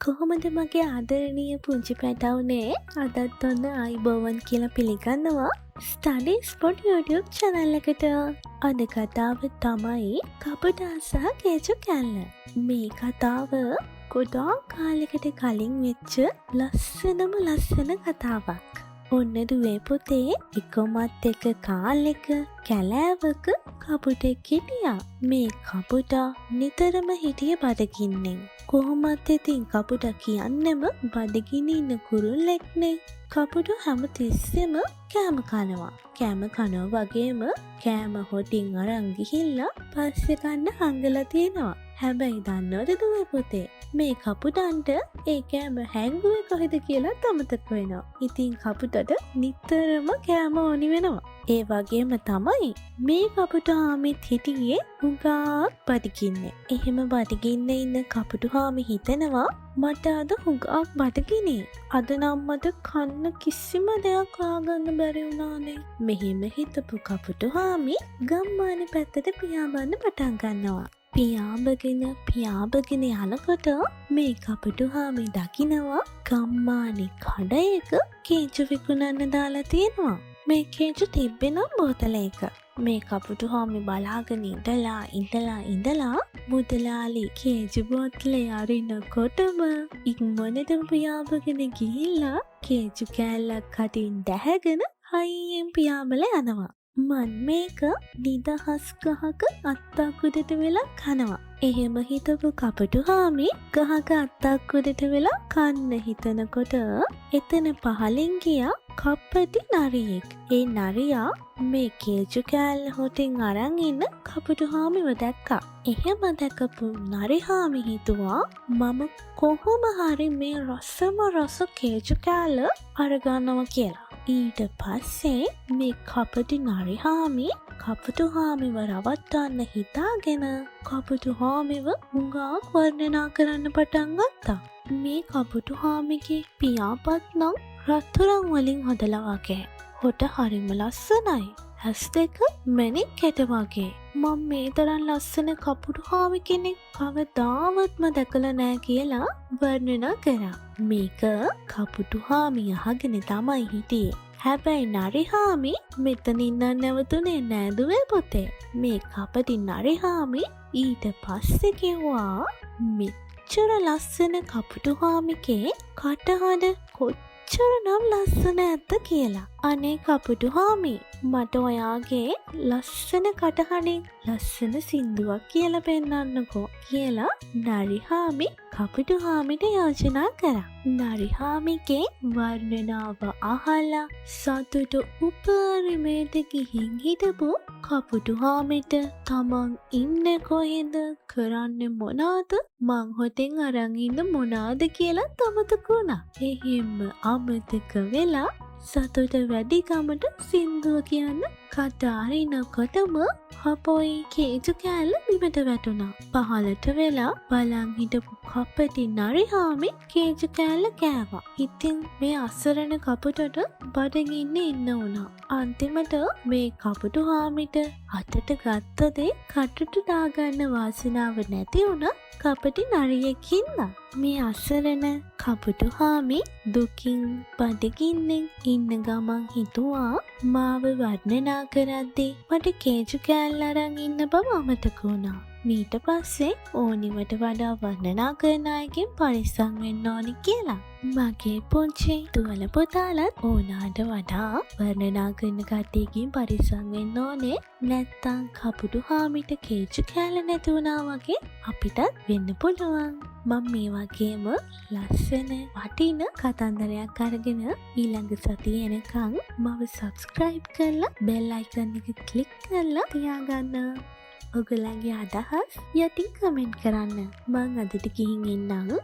කොහොමද මගේ ආදරණීය පුංචි පැටවුනේ? අදත් ඔන්න ආයිබෝවන් කියලා පිළිගන්නවා ස්ටඩි ස්පොට් YouTube channel එකට. අද කතාව තමයි කපුටා සහ කේචු කැල්ල. මේ කතාව ගොඩාක් කාලෙකට කලින් වෙච්ච ලස්සන කතාවක්. ඔන්න දුවේ පුතේ එකමත් එක කාලෙක කැලෑවක කපුටෙක් හිටියා. මේ කපුටා නිතරම හිටිය බඩගින්නෙන්. කොහොමත් ඉතින් කපුටා කියන්නෙම බඩගිනි ඉන්න කුරුල්ලෙක්නේ. කපුටු හැම තිස්සෙම කෑම කනවා. කෑම කනවා වගේම කෑම හොටින් අරන් ගිහිල්ලා පස්සේ කන්න හංගලා තියෙනවා. හැබැයි දන්නවද දුවේ පුතේ මේ කපුටන්ට ඒ කෑම හැංගුවේ කොහෙද කියලා අමතක වෙනවා. ඉතින් කපුටට නිතරම කෑම ඕනි වෙනවා. ඒ වගේම තමයි මේ කපුටාමිත් හිටියේ හුඟක් බඩගින්නේ. එහෙම බඩගින්නේ ඉන්න කපුටුහාමි හිතනවා මට අද හුඟක් බඩගිනි. අද නම් මට කන්න කිසිම දෙයක් හොයාගන්න බැරි වුණානේ. මෙහෙම හිතපු කපුටුහාමි ගම්මානේ පැත්තට පියාඹන්න පටන් ගන්නවා. පියාඹගෙන යනකොට මේ කපුටුහාමි දකිනවා ගම්මානේ කඩයක කේචු විකුණන්න දාලා තියෙනවා. මේ කේචු තිබ්බෙනම් බෝතලයක. මේ කපුටුහාමි බලාගෙන ඉඳලා මුදලාලි කේජු බෝතලේ අරිනකොටම ඉක්මනටම පියාඹගෙන ගිහිල්ලා කේජු කෑල්ලක් කටින් දැහැගෙන හයියෙන් පියාඹලා යනවා. මන් මේක නිදහස් ගහක අත්තක් උඩට වෙලා කනවා. එහෙම හිතපු කපුටුහාමි ගහක අත්තක් උඩට වෙලා කන්න හිතනකොට එතන පහලින් ගියා කප්පටි නරියෙක්. ඒ නරියා මේ කේජු කෑල්ල හොටින් අරන් ඉන්න කපුටුහාමිව දැක්කා. එහෙම දැකපු නරිහාමි හිතුවා මම කොහොම හරි මේ රස කේජු කෑල්ල අරගන්නවා කියලා. ඊට පස්සේ මේ කපටි නරිහාමි කපුටුහාමිව රවට්ටන්න හිතාගෙන කපුටුහාමිව හුඟක් වර්ණනා කරන්න පටන් ගත්තා. මේ කපුටුහාමිගේ පියාපත් නම් රත්තරන් වලින් හදලා වගේ. හොට හරිම ලස්සනයි. ඇස් දෙක මැණික් කැට වගේ. මම මේ තරම් ලස්සන කපුටුහාමි කෙනෙක් කවදාවත්ම දැකලා නෑ කියලා වර්ණනා කරා. මේක කපුටුහාමි අහගෙන තමයි හිටියේ. හැබැයි නරිහාමි මෙතන ඉඳන් නැවතුනේ නෑ දුවේ පුතේ. මේ කපටි නරිහාමි ඊට පස්සේ කිව්වා මෙච්චර ලස්සන කපුටුහාමිගේ කටහඬ කොච්චරනම් ලස්සන ඇත්ද කියලා. අනේ කපුටුහාමි මට ඔයාගේ ලස්සන කටහඬින් ලස්සන සින්දුවක් කියලා පෙන්නන්නකෝ කියලා නරිහාමි කපුටුහාමිට යෝජනා කරා. නරිහාමිගේ වර්ණනාව අහලා සතුටු උපරිමයට ගිහින් හිටපු කපුටුහාමිට තමන් ඉන්නේ කොහෙද කරන්නේ මොනවද මං හොටෙන් අරන් ඉන්න මොනවද කියලා අමතක වුණා. එහෙම අමතක වෙලා සතුට වැඩි කමට සින්දුව කියන්න කතාරිනකොටම හපොයි කේජු කෑල්ල බිමට වැටුණා. පහලට වෙලා බලන් හිටපු කපටි නරිහාමි කේජු කෑල්ල කෑවා. ඉතින් මේ අසරණ කපුටට බඩගින්න ඉන්න වුණා. අන්තිමට මේ කපුටුහාමිට අතට ගත්ත දේ කටට දාගන්න වාසනාව නැති වුණා කපටි නරියෙක්ින්ද. මේ අසරණ කපුටුහාමි දුකින් බඩගින්නෙන් ඉන්න ගමන් හිතුවා මාව වර්ණනා කරද්දී මට කේජු කෑල්ල අරන් ඉන්න බව අමතක වුණා. ඊට පස්සේ ඕනිවට වඩා වර්ණනා කරන අයගෙන් පරිස්සම් වෙන්න ඕනි කියලා. මගේ පුංචි දුවල පුතාලත් ඕනාට වඩා වර්ණනා කරන කට්ටියකින් පරිස්සම් වෙන්න ඕනේ. නැත්තම් කපුටුහාමිට කේජු කෑල්ල නැති වුණා වගේ අපිටත් වෙන්න පුළුවන්. මම මේ වගේම ලස්සන වටින කතන්දරයක් අරගෙන ඊළඟ සතිය එනකන් මම subscribe කරලා bell icon එක click කරලා තියාගන්න. ඔයගලගේ අදහස් යටින් කමෙන්ට් කරන්න. මං අදට ගිහින් එන්නම්.